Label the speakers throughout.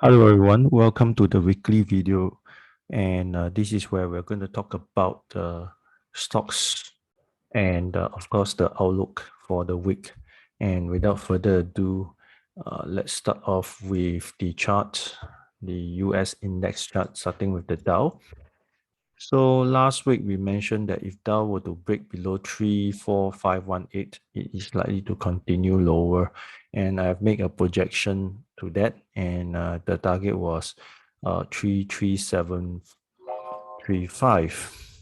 Speaker 1: Hello everyone, welcome to the weekly video, and this is where we're going to talk about stocks and of course the outlook for the week. And without further ado, let's start off with the chart, the US index chart, starting with the Dow. So last week we mentioned that if Dow were to break below 34518, it is likely to continue lower. And I've made a projection to that, and the target was 33735.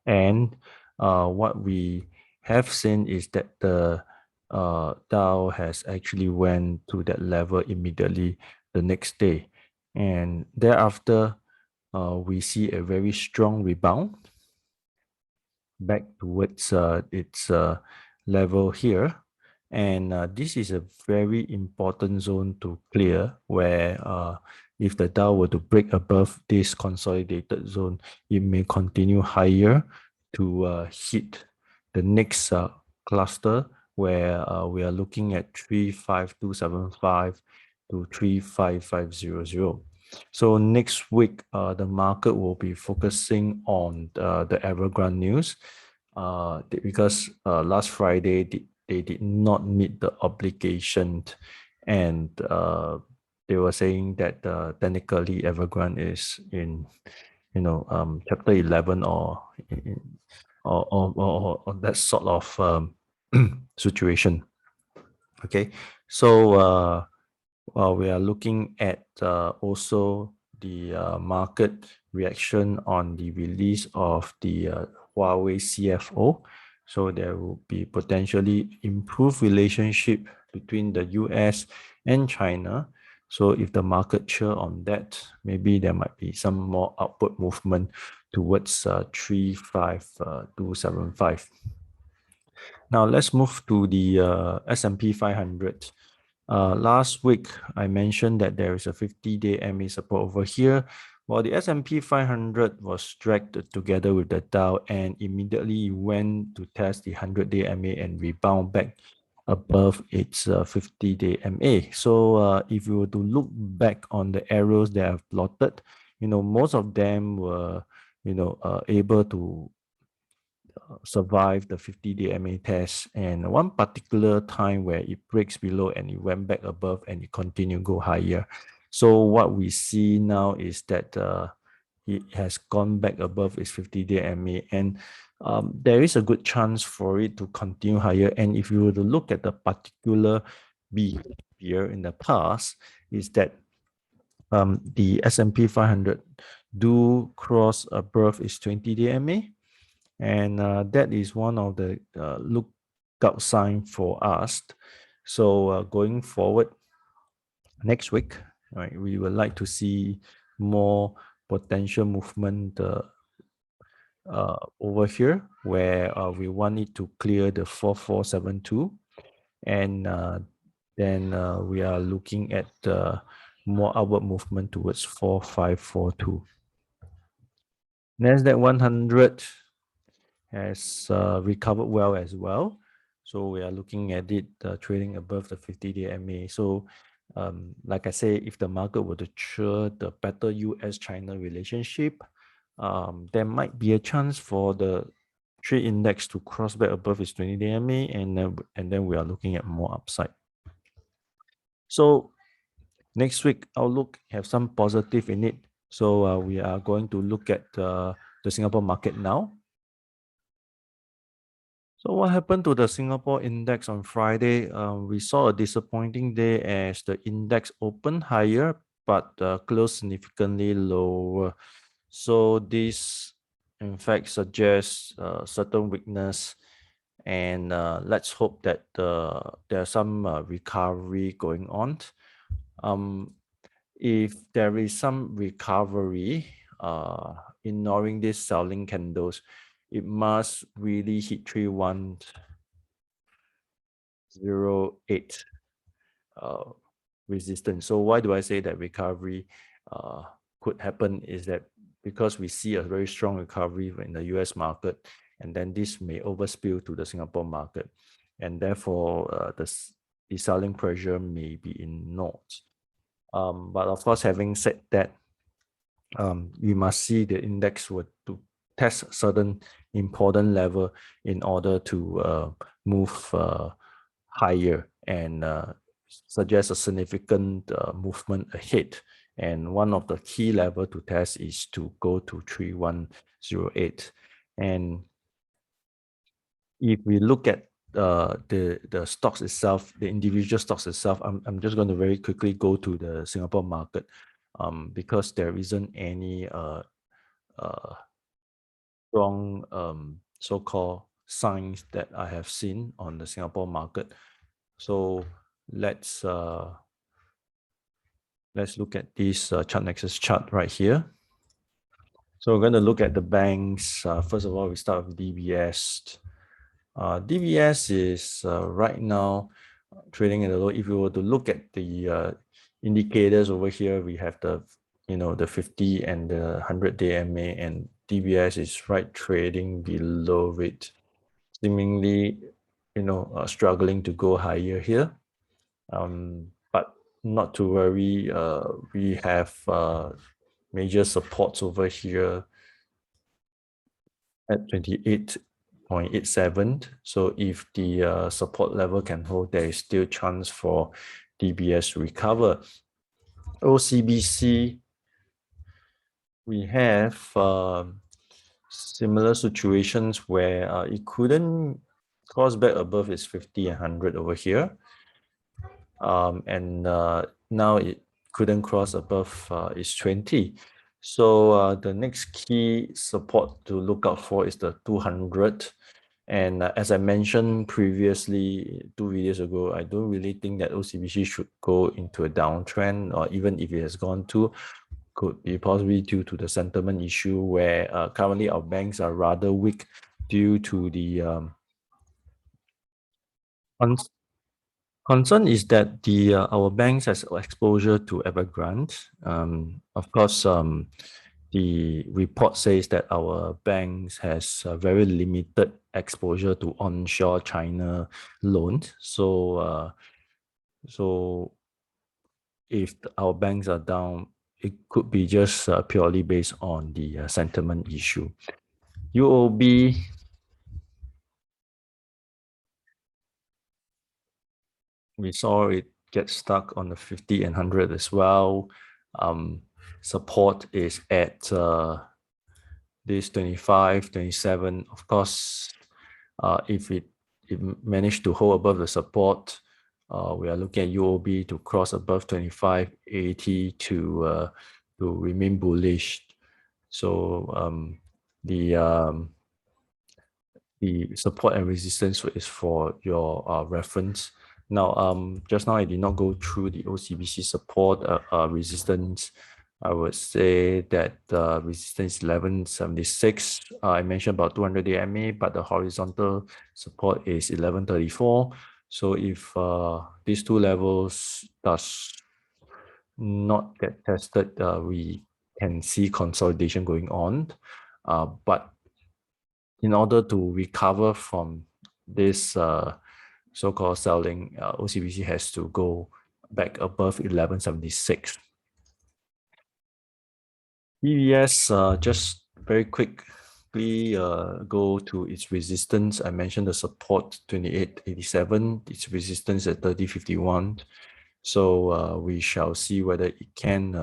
Speaker 1: And what we have seen is that the Dow has actually went to that level immediately the next day. And thereafter, we see a very strong rebound back towards its level here. And this is a very important zone to clear where if the Dow were to break above this consolidated zone, it may continue higher to hit the next cluster where we are looking at 35275 to 35500. So next week, the market will be focusing on the Evergrande news because last Friday they did not meet the obligation, and they were saying that technically Evergrande is in chapter 11 or that sort of situation. Okay, so we are looking at also the market reaction on the release of the Huawei CFO. So there will be potentially improved relationship between the US and China. So if the market cheer on that, maybe there might be some more upward movement towards 35275. Now let's move to the S&P 500. Last week, I mentioned that there is a 50-day MA support over here, while the S&P 500 was dragged together with the Dow and immediately went to test the 100-day MA and rebound back above its 50-day MA. So if you were to look back on the arrows that I've plotted, most of them were, able to survive the 50-day MA test, and one particular time where it breaks below and it went back above and it continued go higher. So what we see now is that it has gone back above its 50-day MA, and there is a good chance for it to continue higher. And if you were to look at the particular behavior in the past, is that the S&P 500 do cross above its 20-day MA, and that is one of the lookout sign for us. So going forward next week, right, we would like to see more potential movement over here where we want it to clear the 4472, and then we are looking at more upward movement towards 4542. Nasdaq 100 has recovered well as well. So we are looking at it trading above the 50-day MA. So like I say, if the market were to show the better US-China relationship, there might be a chance for the trade index to cross back above its 20-day MA, and then we are looking at more upside. So next week outlook have some positive in it. So we are going to look at the Singapore market now. So what happened to the Singapore index on Friday? We saw a disappointing day as the index opened higher but closed significantly lower. So this, in fact, suggests certain weakness, and let's hope that there's some recovery going on. If there is some recovery, ignoring these selling candles, it must really hit 3108 resistance. So why do I say that recovery could happen is that because we see a very strong recovery in the US market, and then this may overspill to the Singapore market, and therefore the selling pressure may be ignored. But of course, having said that, we must see the index were to test certain important level in order to move higher and suggest a significant movement ahead. And one of the key level to test is to go to 3108. And if we look at the stocks itself, the individual stocks itself, I'm just going to very quickly go to the Singapore market, because there isn't any strong so-called signs that I have seen on the Singapore market. So let's look at this chart nexus chart right here. So we're going to look at the banks. First of all, we start with DBS. DBS is right now trading in the low. If you were to look at the indicators over here, we have the the 50 and the 100-day MA, and DBS is right trading below it, seemingly struggling to go higher here. But not to worry. We have major supports over here at 28.87. So if the support level can hold, there is still chance for DBS to recover. OCBC, we have similar situations where it couldn't cross back above its 50 and 100 over here. And now it couldn't cross above its 20. So the next key support to look out for is the 200. And as I mentioned previously, 2 videos ago, I don't really think that OCBC should go into a downtrend, or even if it has gone to, could be possibly due to the sentiment issue where currently our banks are rather weak due to the concern is that the our banks has exposure to Evergrande. Of course, the report says that our banks has very limited exposure to onshore China loans. So if our banks are down, it could be just purely based on the sentiment issue. UOB, we saw it get stuck on the 50 and 100 as well. Support is at this 25, 27. Of course, if it managed to hold above the support, we are looking at UOB to cross above 25.80 to remain bullish. So the support and resistance is for your reference. Now, just now I did not go through the OCBC support resistance. I would say that resistance 1176. I mentioned about 200-day MA, but the horizontal support is 1134. So if these two levels does not get tested, we can see consolidation going on. But in order to recover from this so-called selling, OCBC has to go back above 1176. EVS, just very quickly go to its resistance. I mentioned the support 28.87, its resistance at 30.51. So we shall see whether it can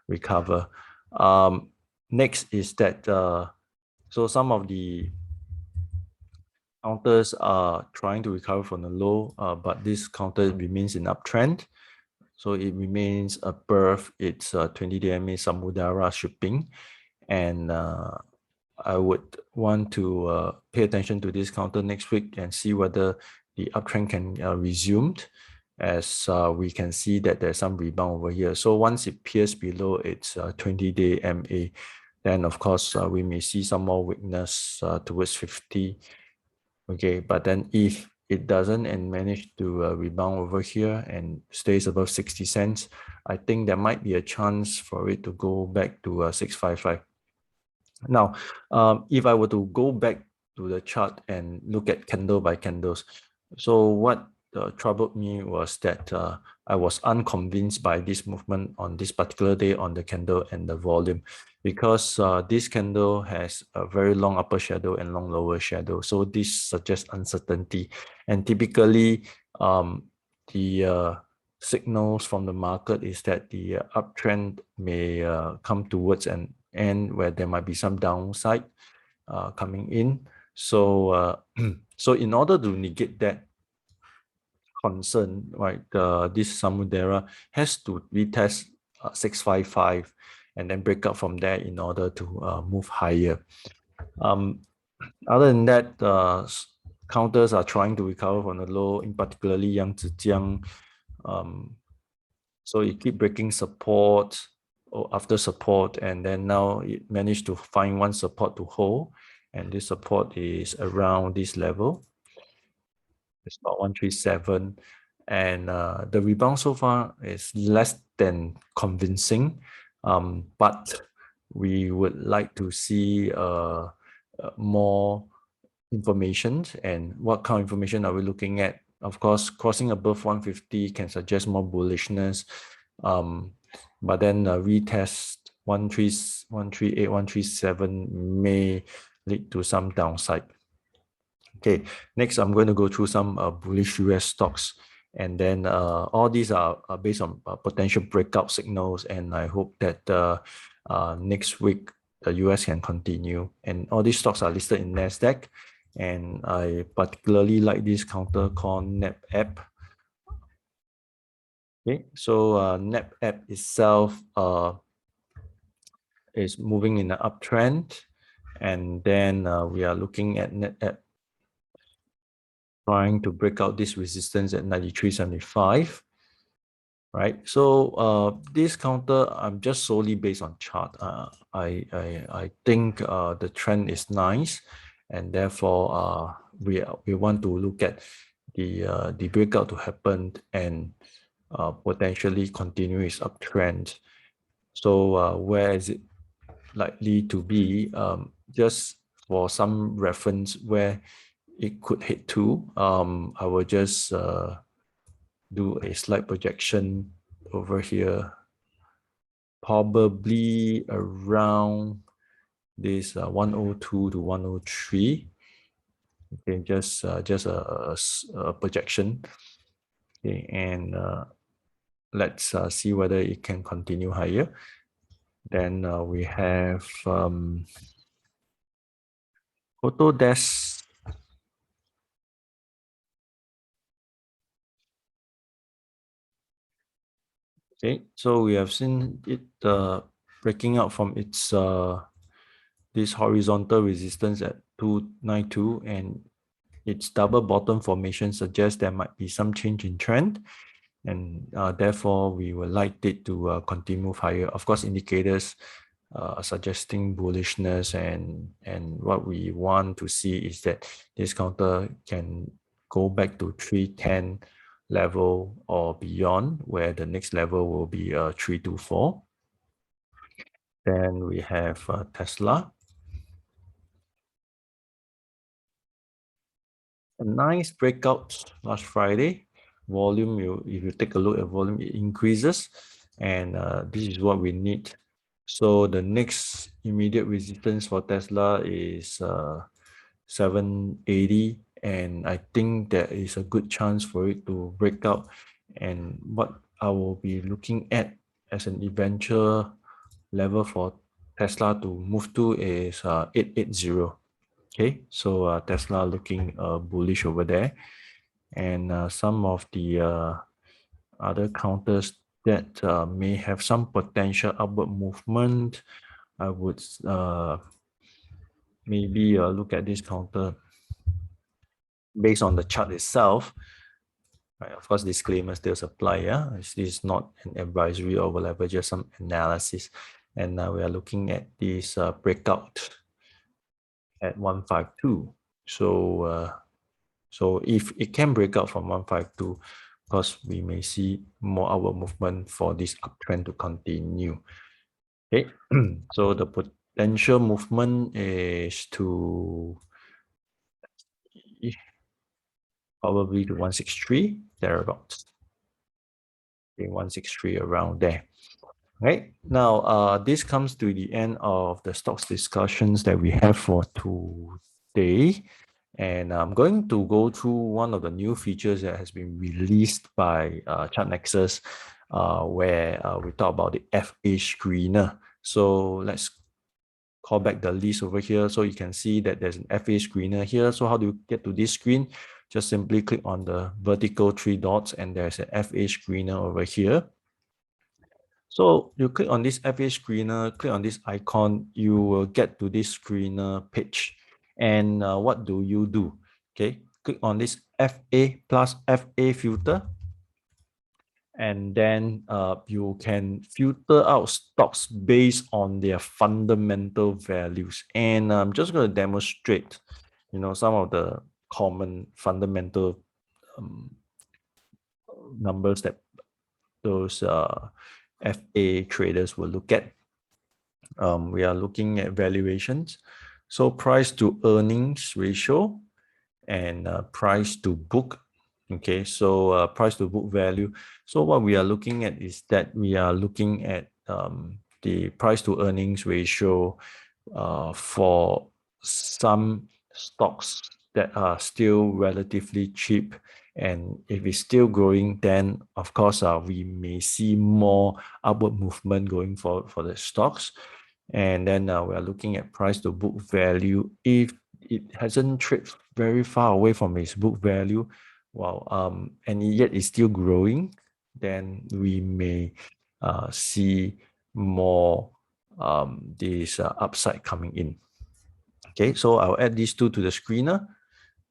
Speaker 1: recover. Next is that so some of the counters are trying to recover from the low, but this counter remains in uptrend. So it remains above its 20-day MA Samuderashipping. And I would want to pay attention to this counter next week and see whether the uptrend can resume, as we can see that there's some rebound over here. So once it peers below its 20-day MA, then of course we may see some more weakness towards 50. Okay, but then if it doesn't and manage to rebound over here and stays above 60 cents, I think there might be a chance for it to go back to 655. Now, if I were to go back to the chart and look at candle by candles, so what troubled me was that I was unconvinced by this movement on this particular day on the candle and the volume, because this candle has a very long upper shadow and long lower shadow. So this suggests uncertainty, and typically the signals from the market is that the uptrend may come towards an end where there might be some downside coming in. So so in order to negate that concern, right, this Samudera has to retest 655 and then break up from there in order to move higher. Other than that, counters are trying to recover from the low, in particularly Yangzijiang. So it keep breaking support after support, and then now it managed to find one support to hold, and this support is around this level. It's about 137, and the rebound so far is less than convincing, but we would like to see more information. And what kind of information are we looking at? Of course, crossing above 150 can suggest more bullishness, but then retest 138, 137 may lead to some downside. Okay, next I'm going to go through some bullish US stocks, and then all these are based on potential breakout signals, and I hope that next week the US can continue. And all these stocks are listed in NASDAQ, and I particularly like this counter called NAP. Okay, so NAP itself is moving in an uptrend, and then we are looking at NAP trying to break out this resistance at 93.75, right? So this counter, I'm just solely based on chart. I think the trend is nice, and therefore we want to look at the breakout to happen and potentially continue its uptrend. So where is it likely to be? Just for some reference where it could hit to, I will just do a slight projection over here, probably around this 102 to 103. Okay, just a projection. Okay, and let's see whether it can continue higher. Then we have Autodesk. Okay, so we have seen it breaking out from its this horizontal resistance at 292, and its double bottom formation suggests there might be some change in trend, and therefore we would like it to continue move higher. Of course, indicators are suggesting bullishness, and what we want to see is that this counter can go back to 310 level or beyond, where the next level will be 324. Then we have Tesla. A nice breakout last Friday. Volume, if you take a look at volume, it increases, and this is what we need. So the next immediate resistance for Tesla is 780, and I think there is a good chance for it to break out. And what I will be looking at as an eventual level for Tesla to move to is 880. Okay, so Tesla looking bullish over there, and some of the other counters that may have some potential upward movement, I would maybe look at this counter based on the chart itself. Right, of course, disclaimer still apply. Yeah, this is not an advisory or whatever, just some analysis. And now we are looking at this breakout at 152. So if it can break out from 152, of course, we may see more upward movement for this uptrend to continue. Okay, so the potential movement is to probably to 163, thereabouts. Okay, 163 around there. Right now, this comes to the end of the stocks discussions that we have for today. And I'm going to go through one of the new features that has been released by ChartNexus, where we talk about the FA screener. So let's call back the list over here. So you can see that there's an FA screener here. So how do you get to this screen? Just simply click on the vertical 3 dots and there's an FA screener over here. So you click on this FA screener, click on this icon, you will get to this screener page. And what do you do? Okay, click on this FA plus FA filter. And then you can filter out stocks based on their fundamental values. And I'm just going to demonstrate, some of the common fundamental numbers that those FA traders will look at. We are looking at valuations. So price to earnings ratio and price to book. Okay, so price to book value. So what we are looking at is that we are looking at the price to earnings ratio for some stocks that are still relatively cheap. And if it's still growing, then of course we may see more upward movement going forward for the stocks. And then we are looking at price to book value. If it hasn't traded very far away from its book value, and yet it's still growing, then we may see more this upside coming in. Okay, so I'll add these two to the screener.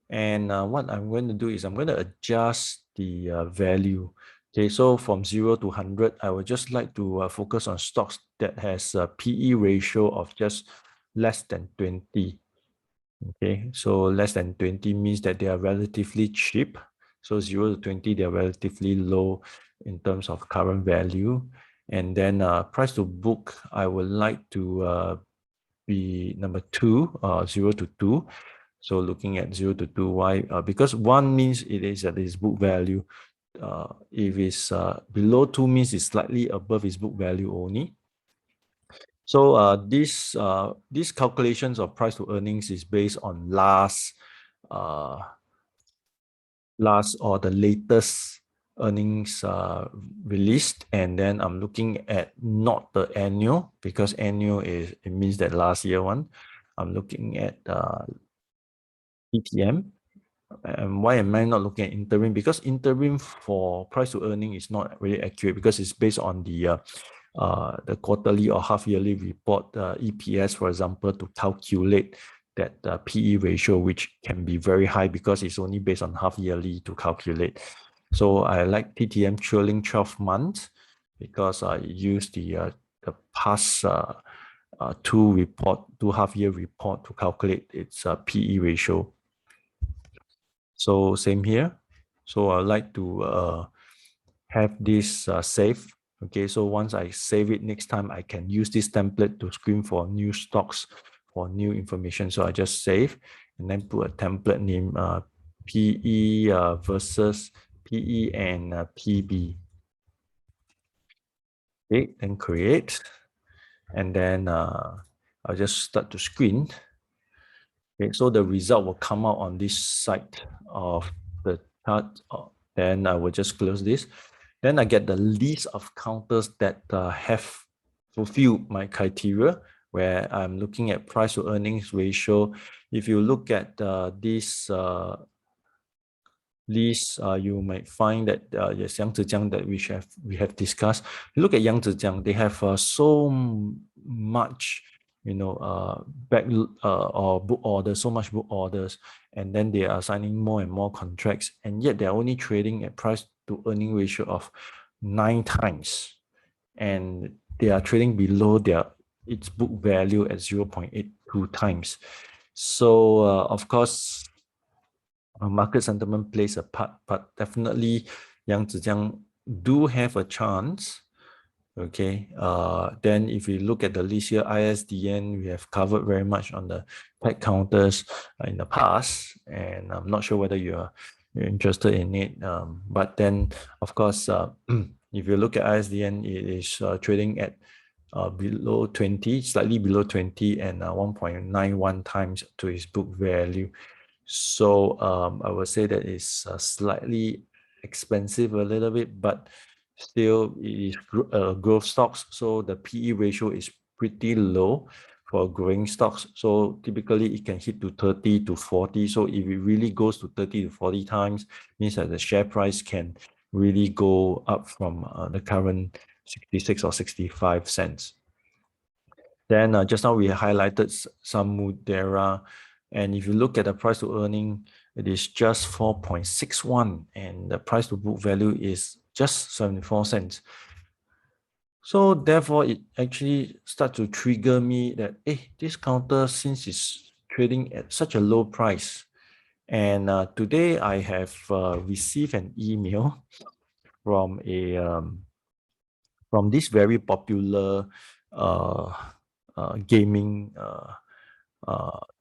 Speaker 1: And what I'm going to do is I'm going to adjust the value. Okay, so from 0 to 100, I would just like to focus on stocks that has a PE ratio of just less than 20. Okay, so less than 20 means that they are relatively cheap. So 0 to 20, they are relatively low in terms of current value. And then price to book, I would like to be number 2, 0 to 2. So looking at 0 to 2, why? Because 1 means it is at its book value. If it's below 2 means it's slightly above its book value only. So these calculations of price to earnings is based on last or the latest earnings released, and then I'm looking at not the annual, because annual it means that last year one. I'm looking at ETM. And why am I not looking at interim? Because interim for price to earning is not really accurate, because it's based on the quarterly or half yearly report EPS, for example, to calculate that PE ratio, which can be very high because it's only based on half yearly to calculate. So I like TTM trailing 12 months because I use the past two half-year report to calculate its PE ratio. So same here. So I like to have this saved. Okay, so once I save it, next time I can use this template to screen for new stocks, for new information. So I just save and then put a template name PE versus PE and PB. Okay, then create. And then I'll just start to screen. Okay, so the result will come out on this side of the chart. Then I will just close this. Then I get the list of counters that have fulfilled my criteria, where I'm looking at price to earnings ratio. If you look at this list, you might find that yes, Yang Zhejiang that we have discussed. Look at Yang Zhejiang, they have so much, back or book orders, so much book orders, and then they are signing more and more contracts, and yet they're only trading at price to earning ratio of 9 times, and they are trading below its book value at 0.82 times. So of course, market sentiment plays a part, but definitely Yang Zhejiang do have a chance. Okay, then if we look at the list here, ISDN, we have covered very much on the tech counters in the past, and I'm not sure whether you're you're interested in it. But then, of course, if you look at ISDN, it is trading at below 20, slightly below 20, and 1.91 times to its book value. So I would say that it's slightly expensive a little bit, but still it is growth stocks. So the PE ratio is pretty low for growing stocks. So typically it can hit to 30 to 40. So if it really goes to 30 to 40 times, means that the share price can really go up from the current 66 or 65 cents. Then just now we highlighted Samudera, and if you look at the price to earning, it is just 4.61, and the price to book value is just 74 cents. So therefore, it actually starts to trigger me that, hey, this counter, since it's trading at such a low price, and today I have received an email from from this very popular uh, gaming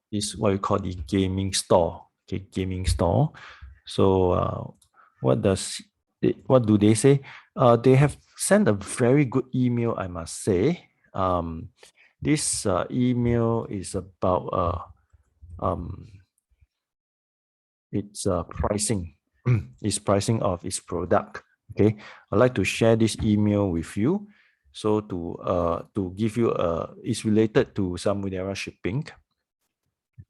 Speaker 1: is what you call the gaming store. Okay, gaming store. So what do they say? They have sent a very good email, I must say. This email is about um, its pricing, its pricing of its product. Okay, I'd like to share this email with you. So to give you it's related to Samuderashipping.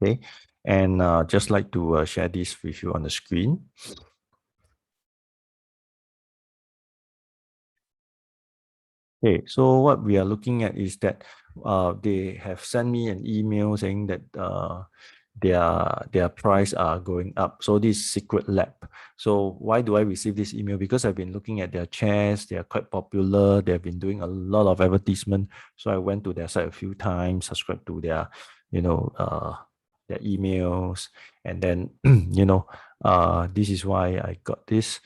Speaker 1: Okay, and just like to share this with you on the screen. Okay, so what we are looking at is that they have sent me an email saying that their price are going up. So this Secret Lab. So why do I receive this email? Because I've been looking at their chairs. They are quite popular. They've been doing a lot of advertisement. So I went to their site a few times, subscribed to their, their emails, and then this is why I got this.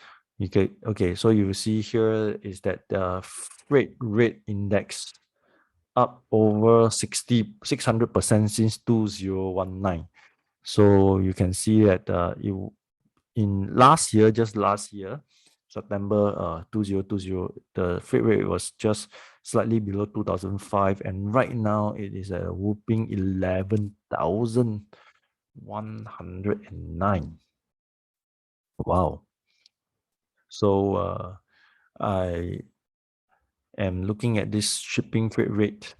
Speaker 1: Okay, so you see here is that the freight rate index up over 600% since 2019. So you can see that in last year, just last year, September 2020, the freight rate was just slightly below 2005, and right now it is a whooping 11,109. Wow. So I am looking at this shipping freight rate,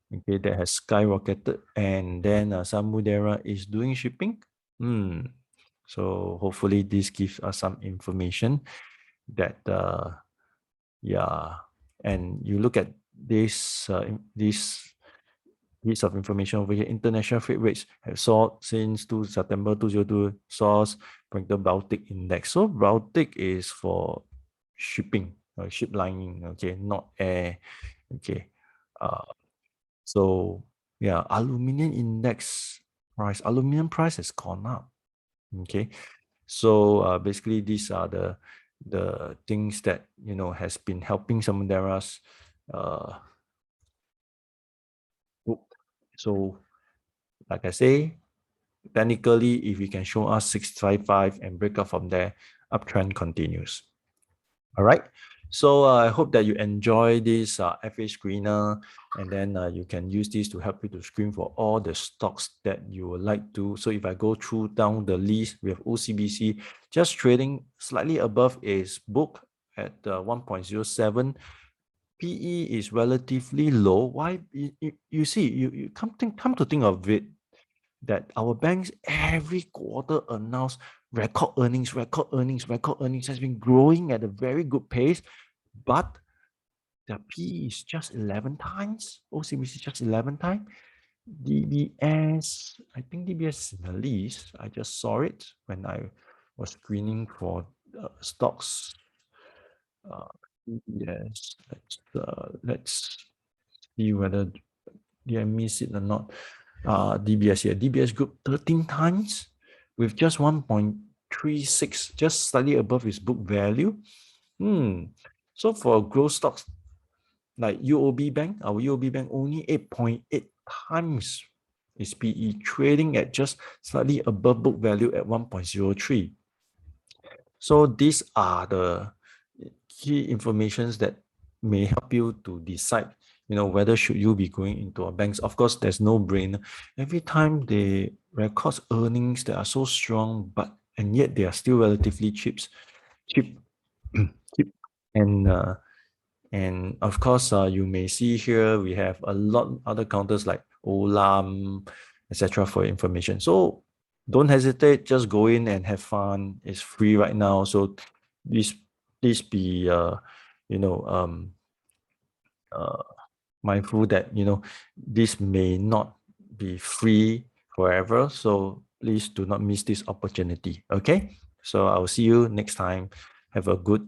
Speaker 1: okay, that has skyrocketed, and then Samudera is doing shipping. So hopefully this gives us some information that yeah, and you look at this piece of information over here. International freight rates have soared since September 2022, source from the Baltic Index. So Baltic is for shipping, ship lining, okay, not air. Okay. So yeah, aluminum price has gone up. Okay. So basically these are the things that has been helping Samudera's book. So like I say, technically, if you can show us 655 and break up from there, uptrend continues. All right. So I hope that you enjoy this FA screener, and then you can use this to help you to screen for all the stocks that you would like to. So if I go through down the list, we have OCBC just trading slightly above its book at 1.07. PE is relatively low. Why? You see, you come to think of it, that our banks every quarter announce record earnings, has been growing at a very good pace, but the P is just 11 times. OCBC is just 11 times. DBS, I think DBS is in the list. I just saw it when I was screening for stocks. DBS, let's see whether did I miss it or not. DBS here. DBS Group 13 times with just 1.36, just slightly above its book value. So for growth stocks like UOB Bank, our UOB Bank only 8.8 times its PE, trading at just slightly above book value at 1.03. So these are the key informations that may help you to decide, whether should you be going into a banks. Of course, there's no brainer. Every time they record earnings that are so strong, and yet they are still relatively cheap, cheap, cheap. And of course, you may see here we have a lot other counters like Olam, etc. for information. So don't hesitate, just go in and have fun. It's free right now. So please, please be you know uh, mindful that this may not be free forever. So please do not miss this opportunity. Okay. So I'll see you next time. Have a good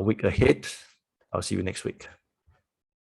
Speaker 1: week ahead. I'll see you next week.